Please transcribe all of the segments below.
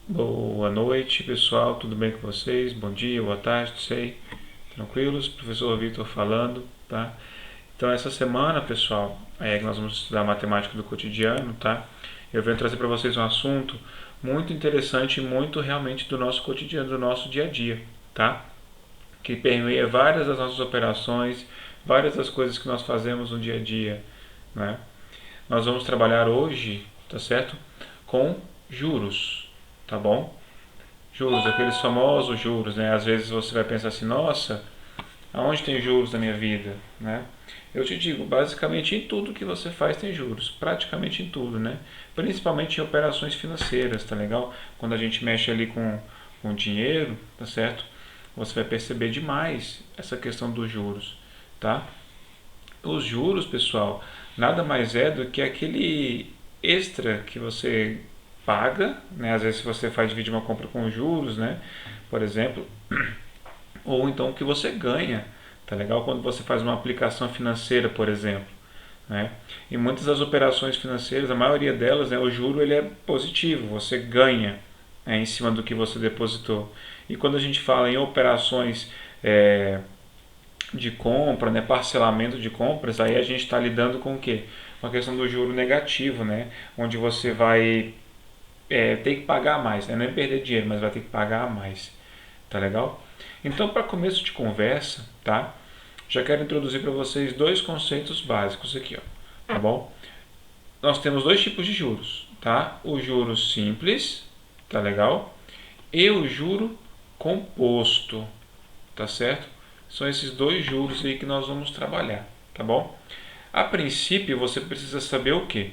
Boa noite, pessoal. Tudo bem com vocês? Bom dia, boa tarde, não sei. Tranquilos? Professor Vitor falando, tá? Então, essa semana, pessoal, nós vamos estudar matemática do cotidiano, tá? Eu venho trazer para vocês um assunto muito interessante e muito realmente do nosso cotidiano, do nosso dia a dia, tá? Que permeia várias das nossas operações, várias das coisas que nós fazemos no dia a dia, né? Nós vamos trabalhar hoje, tá certo? Com juros, tá bom? Juros, aqueles famosos juros, né? Às vezes você vai pensar assim, nossa, aonde tem juros na minha vida, né? Eu te digo, basicamente em tudo que você faz tem juros, praticamente em tudo, né? Principalmente em operações financeiras, tá legal? Quando a gente mexe ali com dinheiro, tá certo? Você vai perceber demais essa questão dos juros, tá? Os juros, pessoal, nada mais é do que aquele extra que você paga, né? Às vezes você faz divide uma compra com juros, né? Por exemplo, ou então o que você ganha, tá legal? Quando você faz uma aplicação financeira, por exemplo, né? E muitas das operações financeiras, a maioria delas, né, o juro ele é positivo, você ganha em cima do que você depositou. E quando a gente fala em operações de compra, né, parcelamento de compras, aí a gente está lidando com o quê? Com a questão do juro negativo, né? Onde você vai ter que pagar mais, né? Não é perder dinheiro, mas vai ter que pagar mais. Tá legal? Então, para começo de conversa, tá? Já quero introduzir para vocês dois conceitos básicos aqui, ó, tá bom? Nós temos dois tipos de juros, tá? O juro simples, tá legal? E o juro composto, tá certo? São esses dois juros aí que nós vamos trabalhar, tá bom? A princípio, você precisa saber o quê?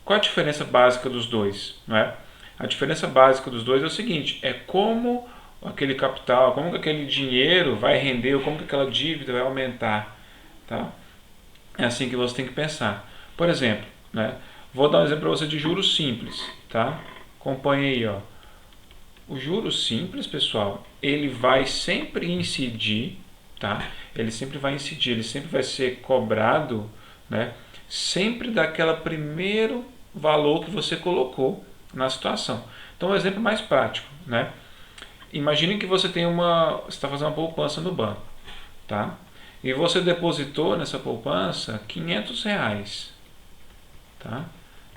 Qual a diferença básica dos dois, não é? A diferença básica dos dois é o seguinte, é como aquele capital, como que aquele dinheiro vai render, ou como que aquela dívida vai aumentar, tá? É assim que você tem que pensar. Por exemplo, né? Vou dar um exemplo para você de juros simples, tá? Acompanhe aí, ó. O juros simples, pessoal, ele vai sempre incidir, tá? Ele sempre vai incidir, ele sempre vai ser cobrado, né? Sempre daquela primeiro valor que você colocou na situação. Então, um exemplo mais prático, né? Imagine que você tem você está fazendo uma poupança no banco, tá? E você depositou nessa poupança R$ 500, tá?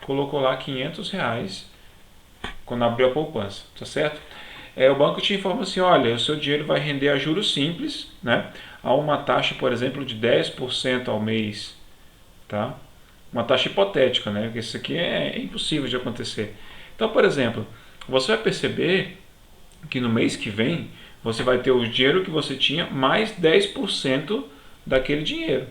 Colocou lá R$ 500 quando abriu a poupança, tá certo? O banco te informa assim, olha, o seu dinheiro vai render a juros simples, né? A uma taxa, por exemplo, de 10% ao mês, tá? Uma taxa hipotética, né? Porque isso aqui é impossível de acontecer. Então, por exemplo, você vai perceber que no mês que vem você vai ter o dinheiro que você tinha mais 10% daquele dinheiro,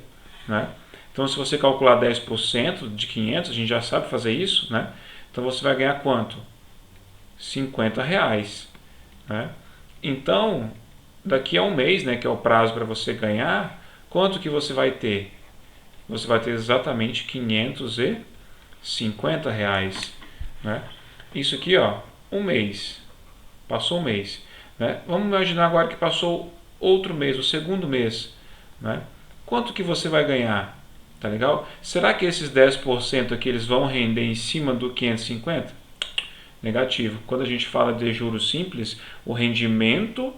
né? Então, se você calcular 10% de 500, a gente já sabe fazer isso, né? Então, você vai ganhar quanto? R$ 50, né? Então, daqui a um mês, né, que é o prazo para você ganhar, quanto que você vai ter? Você vai ter exatamente R$ 550, né? Isso aqui, ó, um mês. Passou um mês, né? Vamos imaginar agora que passou outro mês, o segundo mês, né? Quanto que você vai ganhar? Tá legal? Será que esses 10% aqui eles vão render em cima do 550? Negativo. Quando a gente fala de juros simples, o rendimento,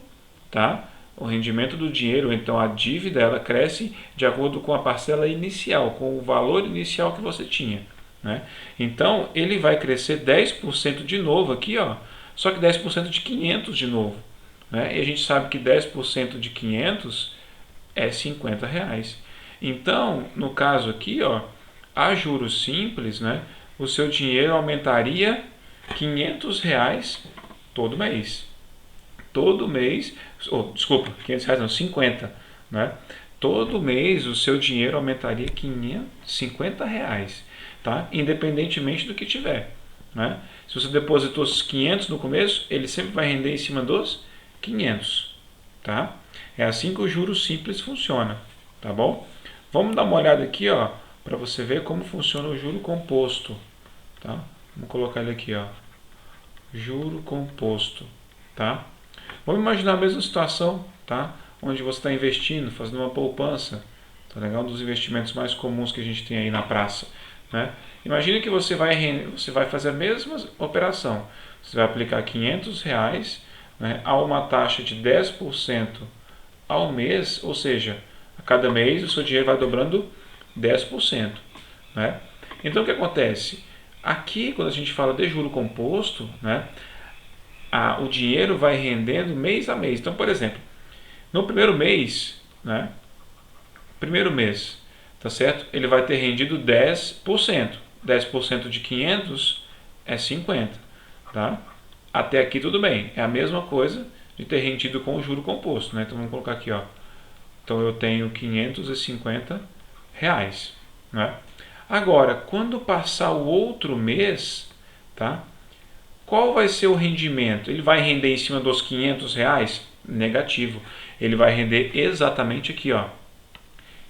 tá? O rendimento do dinheiro, então a dívida, ela cresce de acordo com a parcela inicial, com o valor inicial que você tinha, né? Então, ele vai crescer 10% de novo aqui, ó, só que 10% de 500 de novo, né? E a gente sabe que 10% de 500 é R$ 50. Então, no caso aqui, ó, a juros simples, né, o seu dinheiro aumentaria R$ 500 todo mês. Todo mês, desculpa, R$ 500 não, 50, né? Todo mês o seu dinheiro aumentaria R$ 550, tá? Independentemente do que tiver, né? Se você depositou os 500 no começo, ele sempre vai render em cima dos 500, tá? É assim que o juros simples funciona, tá bom? Vamos dar uma olhada aqui, ó, para você ver como funciona o juro composto, tá? Vamos colocar ele aqui, ó. Juro composto, tá? Vamos imaginar a mesma situação, tá? Onde você está investindo, fazendo uma poupança, tá legal? Um dos investimentos mais comuns que a gente tem aí na praça, né? Imagine que você vai fazer a mesma operação. Você vai aplicar R$ 500, né, a uma taxa de 10% ao mês, ou seja, a cada mês o seu dinheiro vai dobrando 10%. Né? Então o que acontece? Aqui, quando a gente fala de juro composto, né, o dinheiro vai rendendo mês a mês. Então, por exemplo, no primeiro mês, né, tá certo? Ele vai ter rendido 10%. 10% de 500 é 50, tá? Até aqui tudo bem. É a mesma coisa de ter rendido com o juro composto, né? Então vamos colocar aqui, ó. Então eu tenho R$ 550, né? Agora, quando passar o outro mês, tá? Qual vai ser o rendimento? Ele vai render em cima dos R$ 500? Negativo. Ele vai render exatamente aqui, ó.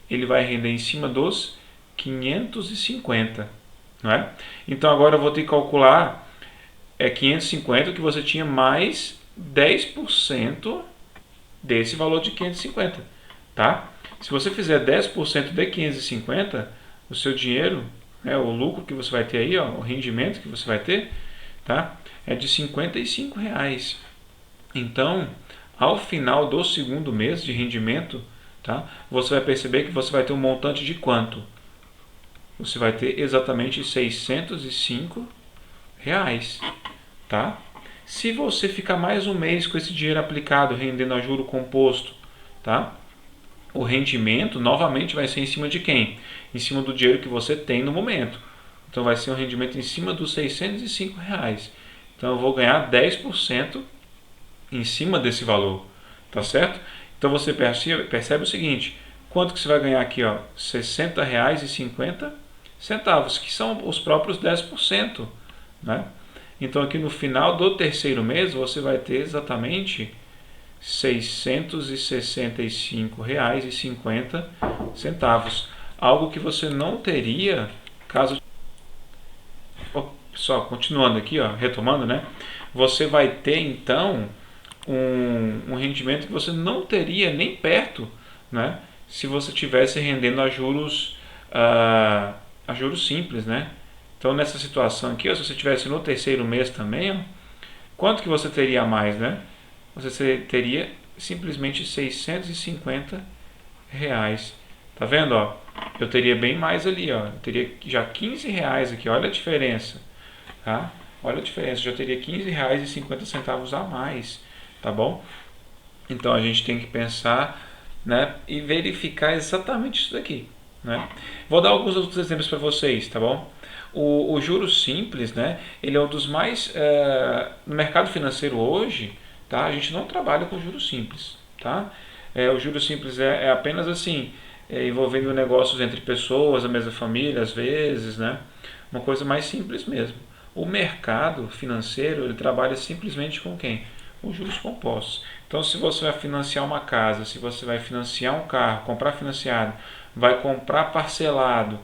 Ele vai render em cima dos 550, não é? Então agora eu vou ter que calcular 550 que você tinha mais 10% desse valor de 550, tá? Se você fizer 10% de 550, o seu dinheiro, né, o lucro que você vai ter aí, ó, o rendimento que você vai ter, tá? É de R$ 55. Então, ao final do segundo mês de rendimento, tá? Você vai perceber que você vai ter um montante de quanto? Você vai ter exatamente R$ 605, tá? Se você ficar mais um mês com esse dinheiro aplicado, rendendo a juro composto, tá? O rendimento novamente vai ser em cima de quem? Em cima do dinheiro que você tem no momento. Então vai ser um rendimento em cima dos R$ 605. Então eu vou ganhar 10% em cima desse valor, tá certo? Então você percebe o seguinte, quanto que você vai ganhar aqui, ó? R$ 60,50, que são os próprios 10%, né? Então aqui no final do terceiro mês você vai ter exatamente R$ 665,50, algo que você não teria caso... Pessoal, continuando aqui, ó, retomando, né? Você vai ter então um rendimento que você não teria nem perto, né? Se você tivesse rendendo a juros simples, né? Então nessa situação aqui, ó, se você tivesse no terceiro mês também, ó, quanto que você teria a mais, né? Você teria simplesmente R$ 650. Tá vendo, ó? Eu teria bem mais ali, ó. Eu teria já R$ 15 aqui, olha a diferença, tá? Olha a diferença, eu já teria R$ 15,50 a mais, tá bom? Então a gente tem que pensar, né, e verificar exatamente isso daqui, né? Vou dar alguns outros exemplos para vocês, tá bom? O juros simples, né, ele é um dos mais... no mercado financeiro hoje, tá, a gente não trabalha com juros simples, tá? O juros simples é apenas assim, envolvendo negócios entre pessoas, a mesma família, às vezes, né? Uma coisa mais simples mesmo. O mercado financeiro, ele trabalha simplesmente com quem? Com juros compostos. Então, se você vai financiar uma casa, se você vai financiar um carro, comprar financiado, vai comprar parcelado,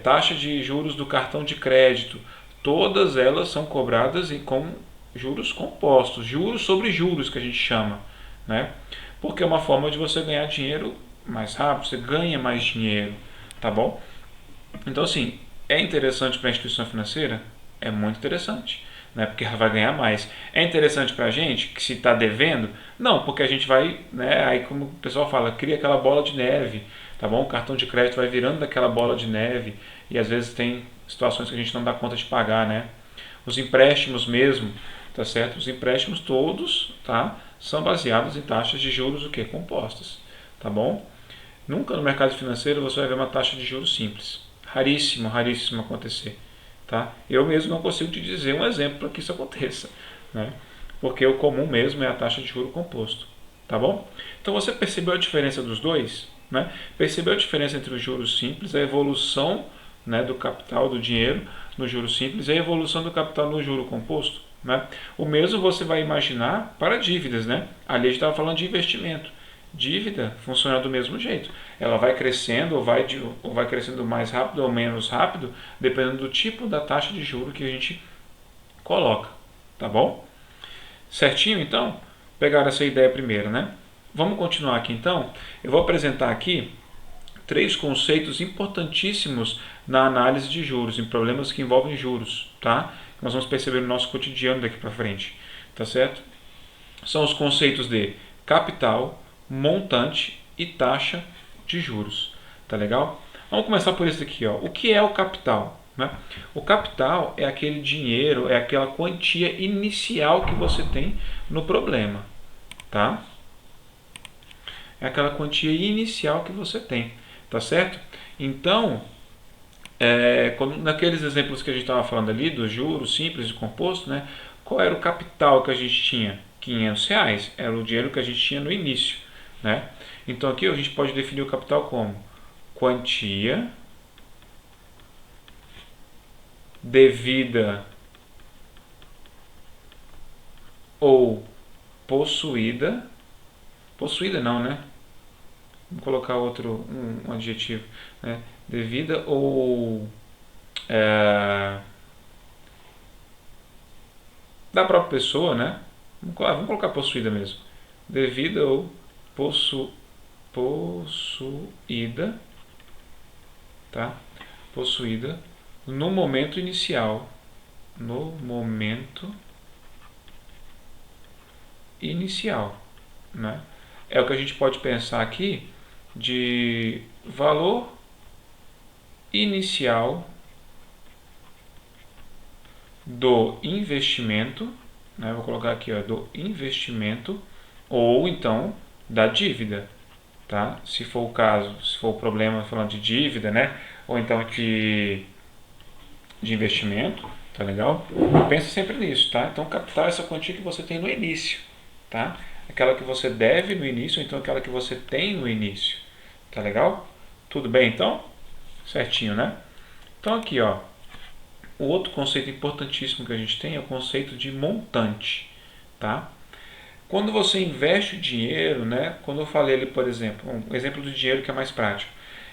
taxa de juros do cartão de crédito, todas elas são cobradas com juros compostos, juros sobre juros que a gente chama, né? Porque é uma forma de você ganhar dinheiro mais rápido, você ganha mais dinheiro, tá bom? Então, assim, é interessante para a instituição financeira? É muito interessante, né? Porque ela vai ganhar mais. É interessante para a gente que se está devendo? Não, porque a gente vai, né? Aí como o pessoal fala, cria aquela bola de neve, tá bom? O cartão de crédito vai virando daquela bola de neve e às vezes tem situações que a gente não dá conta de pagar, né? Os empréstimos mesmo, tá certo? Os empréstimos todos, tá? São baseados em taxas de juros o quê? Compostas, tá bom? Nunca no mercado financeiro você vai ver uma taxa de juros simples. Raríssimo, raríssimo acontecer, tá? Eu mesmo não consigo te dizer um exemplo para que isso aconteça, né? Porque o comum mesmo é a taxa de juro composto, tá bom? Então você percebeu a diferença dos dois, né? Percebeu a diferença entre os juros simples, a evolução, né, do capital, do dinheiro no juro simples e a evolução do capital no juro composto, né? O mesmo você vai imaginar para dívidas, né? Ali a gente estava falando de investimento. Dívida funciona do mesmo jeito. Ela vai crescendo ou vai crescendo mais rápido ou menos rápido, dependendo do tipo da taxa de juros que a gente coloca, tá bom? Certinho, então? Pegaram essa ideia primeiro, né? Vamos continuar aqui, então. Eu vou apresentar aqui três conceitos importantíssimos na análise de juros, em problemas que envolvem juros, tá? Nós vamos perceber no nosso cotidiano daqui para frente, tá certo? São os conceitos de capital, montante e taxa de juros, tá legal? Vamos começar por esse aqui, ó. O que é o capital? Né? O capital é aquele dinheiro, é aquela quantia inicial que você tem no problema, tá? É aquela quantia inicial que você tem, tá certo? Então, naqueles exemplos que a gente estava falando ali, dos juros simples e composto, né? Qual era o capital que a gente tinha? R$ 500, era o dinheiro que a gente tinha no início, né? Então aqui a gente pode definir o capital como quantia devida ou possuída não, né? Vamos colocar um adjetivo, né? Devida ou da própria pessoa, né? Vamos colocar possuída mesmo. Devida ou possuída, tá? Possuída no momento inicial. No momento inicial, né? É o que a gente pode pensar aqui de valor inicial do investimento, né? Vou colocar aqui, ó, do investimento, ou então da dívida, tá? Se for o caso, se for o problema falando de dívida, né? Ou então de investimento, tá legal? Pensa sempre nisso, tá? Então capital é essa quantia que você tem no início, tá? Aquela que você deve no início, ou então aquela que você tem no início, tá legal? Tudo bem então? Certinho, né? Então aqui, ó, o outro conceito importantíssimo que a gente tem é o conceito de montante, tá? Quando você investe o dinheiro, né? Quando eu falei ali, por exemplo, um exemplo do dinheiro que é mais prático.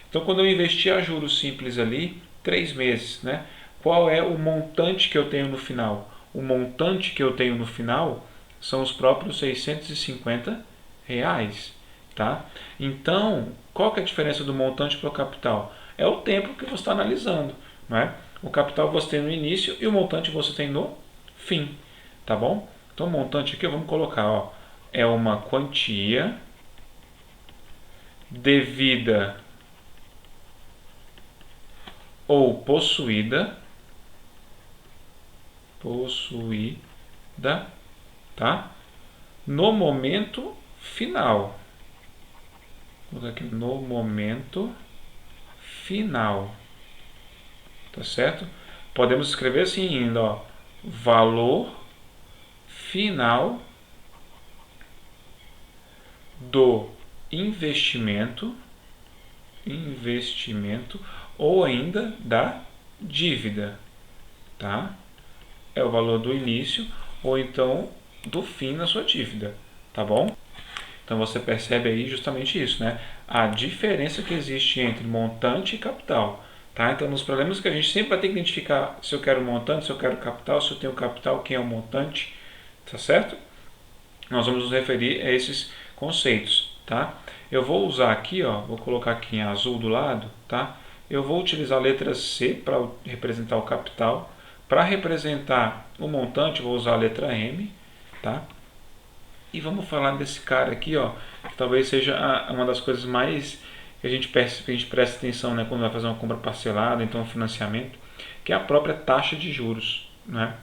Então, quando eu investi a juros simples ali, 3 meses, né? Qual é o montante que eu tenho no final? O montante que eu tenho no final são os próprios R$ 650, tá? Então, qual que é a diferença do montante para o capital? É o tempo que você está analisando, não é? O capital você tem no início e o montante você tem no fim, tá bom? Então, o montante aqui vamos colocar, ó, é uma quantia devida ou possuída, tá? No momento final. Vou colocar aqui no momento final, tá certo? Podemos escrever assim ainda, ó, valor final do investimento ou ainda da dívida, tá? É o valor do início ou então do fim na sua dívida, tá bom? Então você percebe aí justamente isso, né? A diferença que existe entre montante e capital, tá? Então nos problemas que a gente sempre vai ter que identificar se eu quero montante, se eu quero capital, se eu tenho capital, quem é o montante, tá certo? Nós vamos nos referir a esses conceitos, tá? Eu vou usar aqui, ó, vou colocar aqui em azul do lado, tá? Eu vou utilizar a letra C para representar o capital. Para representar o montante, vou usar a letra M, tá? E vamos falar desse cara aqui, ó, que talvez seja uma das coisas mais que a gente presta atenção, né, quando vai fazer uma compra parcelada, então um financiamento, que é a própria taxa de juros, né?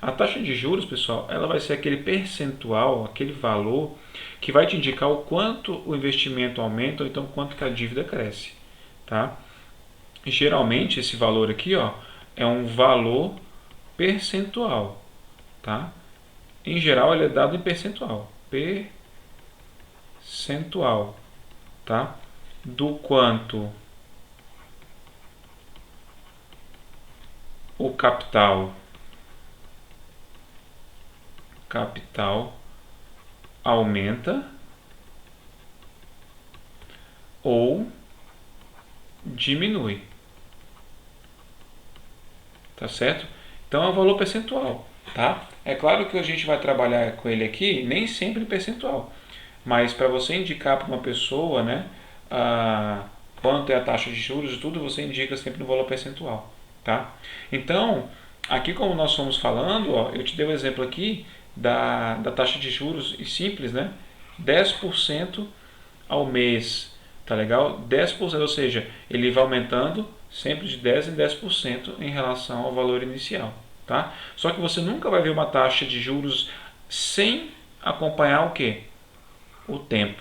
A taxa de juros, pessoal, ela vai ser aquele percentual, aquele valor que vai te indicar o quanto o investimento aumenta ou então quanto que a dívida cresce, tá? E geralmente esse valor aqui, ó, é um valor percentual, tá? Em geral ele é dado em percentual, tá? Do quanto o capital aumenta ou diminui, tá certo? Então é um valor percentual, tá? É claro que a gente vai trabalhar com ele aqui nem sempre em percentual, mas para você indicar para uma pessoa, né, quanto é a taxa de juros e tudo, você indica sempre no valor percentual, tá? Então, aqui como nós fomos falando, ó, eu te dei um exemplo aqui da taxa de juros e simples, né? 10% ao mês, tá legal? 10%, ou seja, ele vai aumentando sempre de 10 em 10% em relação ao valor inicial, tá? Só que você nunca vai ver uma taxa de juros sem acompanhar o quê? O tempo.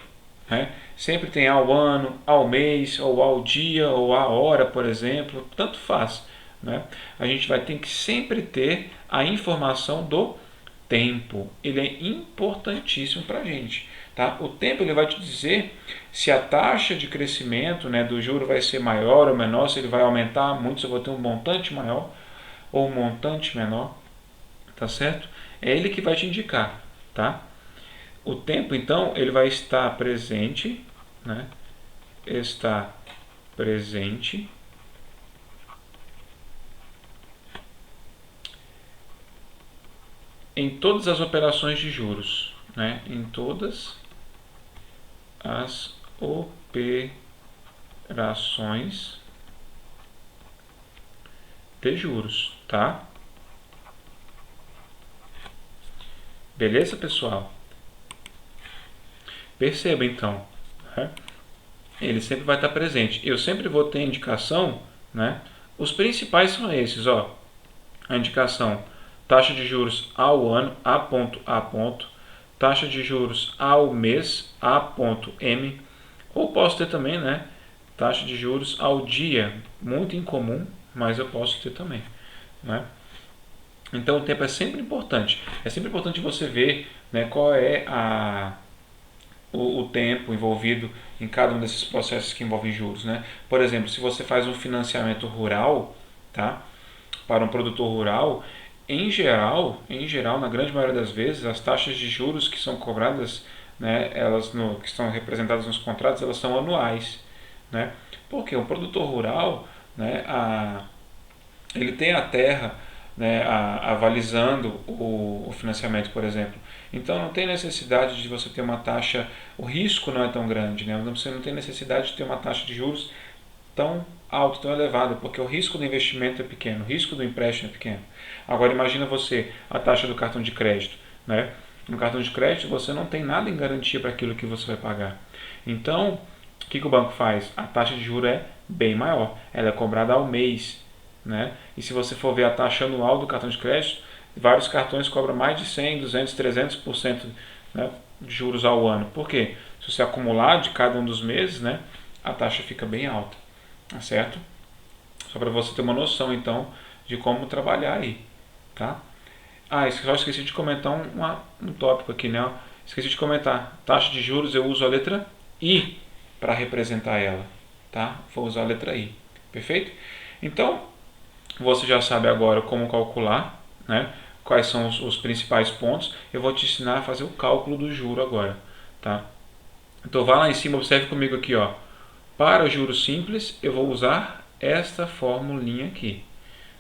Né? Sempre tem ao ano, ao mês, ou ao dia, ou à hora, por exemplo, tanto faz. Né? A gente vai ter que sempre ter a informação do tempo. Ele é importantíssimo para a gente. Tá? O tempo ele vai te dizer se a taxa de crescimento, né, do juro vai ser maior ou menor, se ele vai aumentar muito, se eu vou ter um montante maior ou um montante menor. Tá certo? É ele que vai te indicar. Tá? O tempo, então, ele vai estar presente, né? Está presente em todas as operações de juros, né? Em todas as operações de juros, tá? Beleza, pessoal? Perceba, então, né? Ele sempre vai estar presente. Eu sempre vou ter indicação, né? Os principais são esses, ó. A indicação taxa de juros ao ano, A ponto A ponto, taxa de juros ao mês, A ponto M, ou posso ter também, né, taxa de juros ao dia, muito incomum, mas eu posso ter também, né? Então o tempo é sempre importante você ver, né, qual é o tempo envolvido em cada um desses processos que envolvem juros, né? Por exemplo, se você faz um financiamento rural, tá? Para um produtor rural, em geral, na grande maioria das vezes, as taxas de juros que são cobradas, né, que estão representadas nos contratos, elas são anuais, né? Porque um produtor rural, né, ele tem a terra, né, avalizando o financiamento, por exemplo. Então não tem necessidade de você ter uma taxa, o risco não é tão grande, né? Você não tem necessidade de ter uma taxa de juros tão alto, tão elevado, porque o risco do investimento é pequeno, o risco do empréstimo é pequeno. Agora imagina você a taxa do cartão de crédito, né? No cartão de crédito você não tem nada em garantia para aquilo que você vai pagar. Então, o que o banco faz? A taxa de juros é bem maior, ela é cobrada ao mês, né? E se você for ver a taxa anual do cartão de crédito, vários cartões cobram mais de 100, 200, 300%, né, de juros ao ano. Por quê? Se você acumular de cada um dos meses, né, a taxa fica bem alta. Tá certo? Só para você ter uma noção, então, de como trabalhar aí, tá? Ah, só esqueci de comentar um tópico aqui, né? Esqueci de comentar. Taxa de juros eu uso a letra I para representar ela, tá? Vou usar a letra I, perfeito? Então, você já sabe agora como calcular, né? Quais são os principais pontos. Eu vou te ensinar a fazer o cálculo do juro agora, tá? Então, vá lá em cima, observe comigo aqui, ó. Para juros simples, eu vou usar esta formulinha aqui.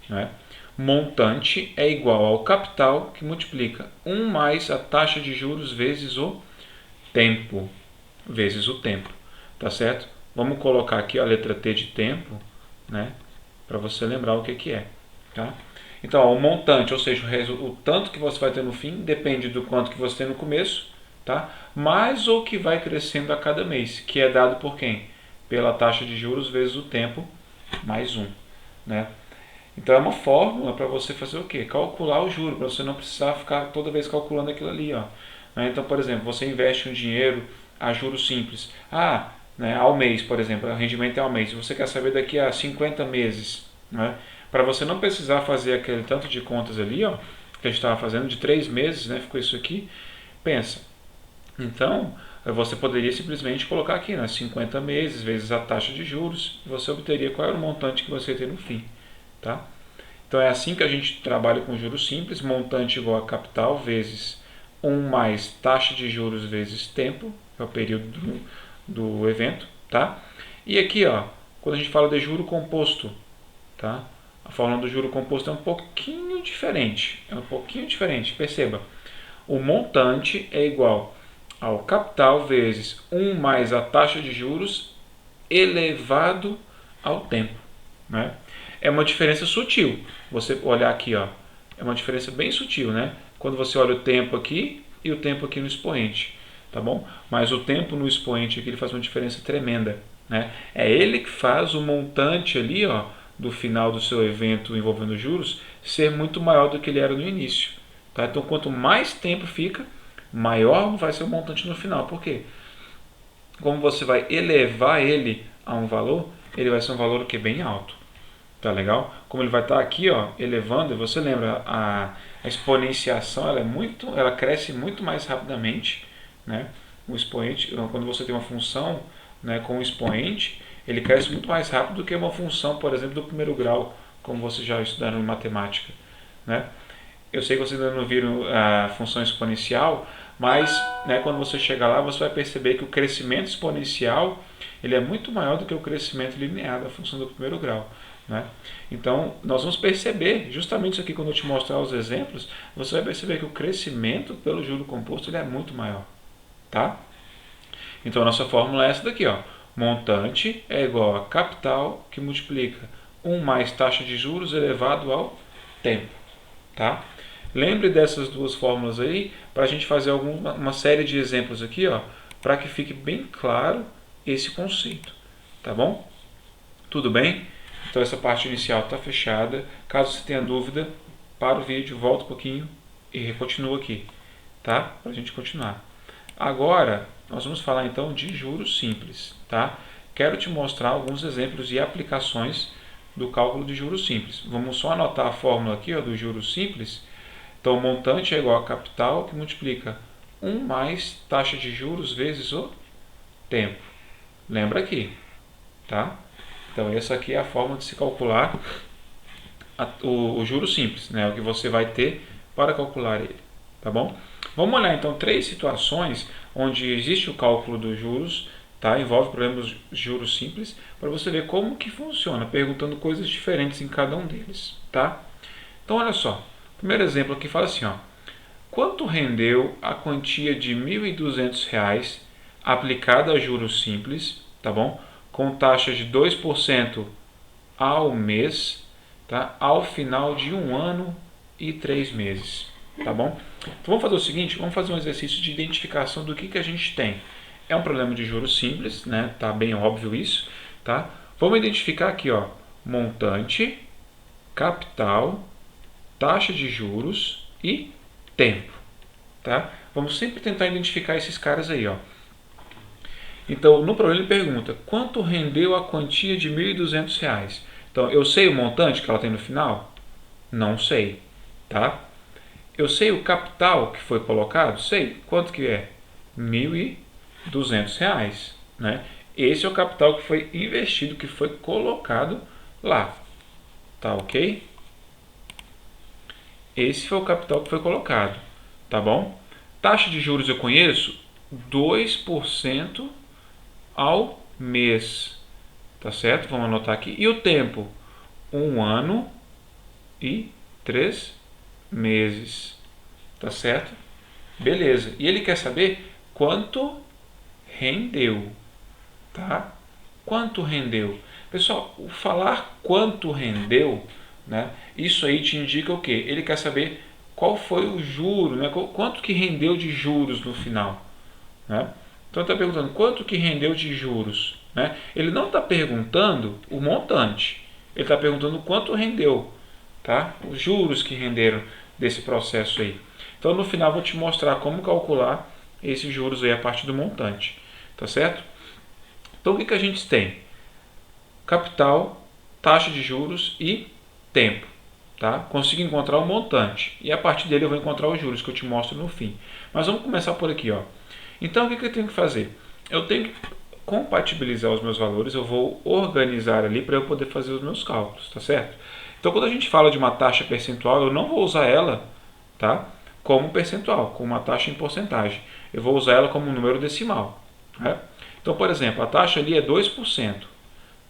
Né? Montante é igual ao capital que multiplica 1 mais a taxa de juros vezes o tempo. Vezes o tempo. Tá certo? Vamos colocar aqui a letra T de tempo, né? Para você lembrar o que é. Tá? Então, ó, o montante, ou seja, o tanto que você vai ter no fim, depende do quanto que você tem no começo, tá? Mais o que vai crescendo a cada mês, que é dado por quem? Pela taxa de juros vezes o tempo mais 1. Né? Então é uma fórmula para você fazer o quê? Calcular o juro, para você não precisar ficar toda vez calculando aquilo ali. Ó. Né? Então, por exemplo, você investe um dinheiro a juros simples. Né, ao mês, por exemplo, o rendimento é ao mês. Você quer saber daqui a 50 meses. Né? Para você não precisar fazer aquele tanto de contas ali, ó, que a gente estava fazendo, de 3 meses, né, ficou isso aqui. Pensa. Então, você poderia simplesmente colocar aqui, né, 50 meses vezes a taxa de juros, e você obteria qual era o montante que você ia ter no fim. Tá? Então é assim que a gente trabalha com juros simples, montante igual a capital vezes 1 mais taxa de juros vezes tempo, que é o período do evento. Tá? E aqui, ó, quando a gente fala de juro composto, tá? A fórmula do juro composto é um pouquinho diferente. Perceba, o montante é igual ao capital vezes 1 mais a taxa de juros elevado ao tempo, né? É uma diferença sutil. Você olhar aqui, ó, é uma diferença bem sutil, né? Quando você olha o tempo aqui e o tempo aqui no expoente, tá bom? Mas o tempo no expoente aqui ele faz uma diferença tremenda, né? É ele que faz o montante ali, ó, do final do seu evento envolvendo juros ser muito maior do que ele era no início, tá? Então, quanto mais tempo fica, maior vai ser o montante no final. Por quê? Como você vai elevar ele a um valor, ele vai ser um valor que é bem alto. Tá legal? Como ele vai estar aqui, ó, elevando, você lembra, a exponenciação ela cresce muito mais rapidamente, né? O expoente, quando você tem uma função, né, com o expoente, ele cresce muito mais rápido do que uma função, por exemplo, do primeiro grau, como vocês já estudaram em matemática, né? Eu sei que vocês ainda não viram a função exponencial, mas, né, quando você chegar lá, você vai perceber que o crescimento exponencial ele é muito maior do que o crescimento linear da função do primeiro grau, né? Então, nós vamos perceber, justamente isso aqui, quando eu te mostrar os exemplos, você vai perceber que o crescimento pelo juro composto ele é muito maior, tá? Então, a nossa fórmula é essa daqui, ó. Montante é igual a capital que multiplica 1 mais taxa de juros elevado ao tempo, tá? Lembre dessas duas fórmulas aí para a gente fazer uma série de exemplos aqui, ó, para que fique bem claro esse conceito, tá bom? Tudo bem? Então essa parte inicial está fechada. Caso você tenha dúvida, para o vídeo, volta um pouquinho e continua aqui, tá? Para a gente continuar. Agora nós vamos falar então de juros simples, tá? Quero te mostrar alguns exemplos e aplicações do cálculo de juros simples. Vamos só anotar a fórmula aqui, ó, do juros simples. Então, o montante é igual a capital que multiplica 1 mais taxa de juros vezes o tempo. Lembra aqui, tá? Então, essa aqui é a forma de se calcular o juros simples, né? O que você vai ter para calcular ele, tá bom? Vamos olhar então 3 situações onde existe o cálculo dos juros, tá? Envolve problemas de juros simples, para você ver como que funciona, perguntando coisas diferentes em cada um deles, tá? Então, olha só. Primeiro exemplo aqui fala assim, ó, quanto rendeu a quantia de R$ 1.200 aplicada a juros simples, tá bom? Com taxa de 2% ao mês, tá? Ao final de 1 ano e 3 meses, tá bom? Então vamos fazer o seguinte, vamos fazer um exercício de identificação do que a gente tem. É um problema de juros simples, né? Tá bem óbvio isso, tá? Vamos identificar aqui, ó, montante, capital, taxa de juros e tempo, tá? Vamos sempre tentar identificar esses caras aí, ó. Então, no problema ele pergunta, quanto rendeu a quantia de R$ 1.200? Então, eu sei o montante que ela tem no final? Não sei, tá? Eu sei o capital que foi colocado? Sei. Quanto que é? R$ 1.200, né? Esse é o capital que foi investido, que foi colocado lá, tá ok? Esse foi o capital que foi colocado, tá bom? Taxa de juros eu conheço 2% ao mês, tá certo? Vamos anotar aqui. E o tempo? 1 ano e 3 meses, tá certo? Beleza. E ele quer saber quanto rendeu, tá? Quanto rendeu? Pessoal, o falar quanto rendeu, né? Isso aí te indica o quê? Ele quer saber qual foi o juro, né? Quanto que rendeu de juros no final, né? Então ele está perguntando quanto que rendeu de juros, né? Ele não está perguntando o montante, ele está perguntando quanto rendeu, tá? Os juros que renderam desse processo aí. Então no final eu vou te mostrar como calcular esses juros aí a partir do montante, tá certo? Então o que a gente tem? Capital, taxa de juros e tempo, tá? Consigo encontrar o montante e a partir dele eu vou encontrar os juros que eu te mostro no fim. Mas vamos começar por aqui, ó. Então o que eu tenho que fazer? Eu tenho que compatibilizar os meus valores, eu vou organizar ali para eu poder fazer os meus cálculos, tá certo? Então quando a gente fala de uma taxa percentual, eu não vou usar ela, tá? Como percentual, como uma taxa em porcentagem. Eu vou usar ela como um número decimal, né? Então, por exemplo, a taxa ali é 2%.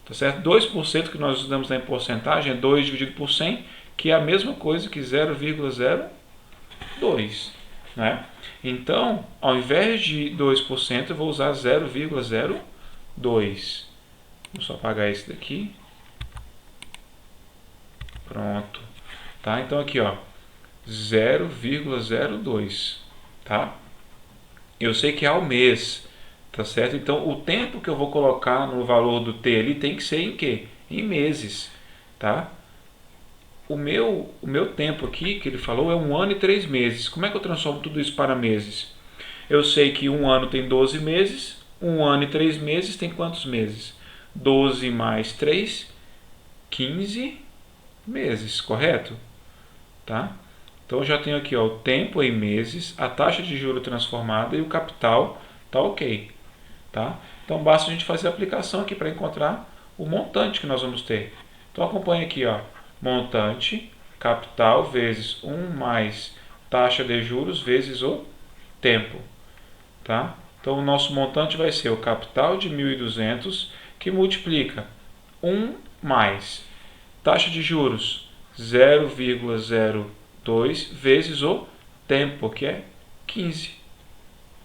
Tá certo? 2% que nós usamos em porcentagem é 2 dividido por 100, que é a mesma coisa que 0,02. Né? Então, ao invés de 2%, eu vou usar 0,02. Vou só apagar esse daqui. Pronto. Tá? Então aqui, ó, 0,02, tá? Eu sei que é ao mês, tá certo? Então o tempo que eu vou colocar no valor do T ali tem que ser em quê? Em meses, tá? O meu tempo aqui, que ele falou, é 1 ano e 3 meses. Como é que eu transformo tudo isso para meses? Eu sei que 1 ano tem 12 meses, 1 ano e 3 meses tem quantos meses? 12 mais 3, 15 meses, correto? Tá? Então eu já tenho aqui, ó, o tempo em meses, a taxa de juro transformada e o capital, tá ok. Tá? Então basta a gente fazer a aplicação aqui para encontrar o montante que nós vamos ter. Então acompanha aqui, ó, montante, capital vezes 1 mais taxa de juros vezes o tempo. Tá? Então o nosso montante vai ser o capital de 1.200 que multiplica 1 mais taxa de juros 0,02 vezes o tempo, que é 15.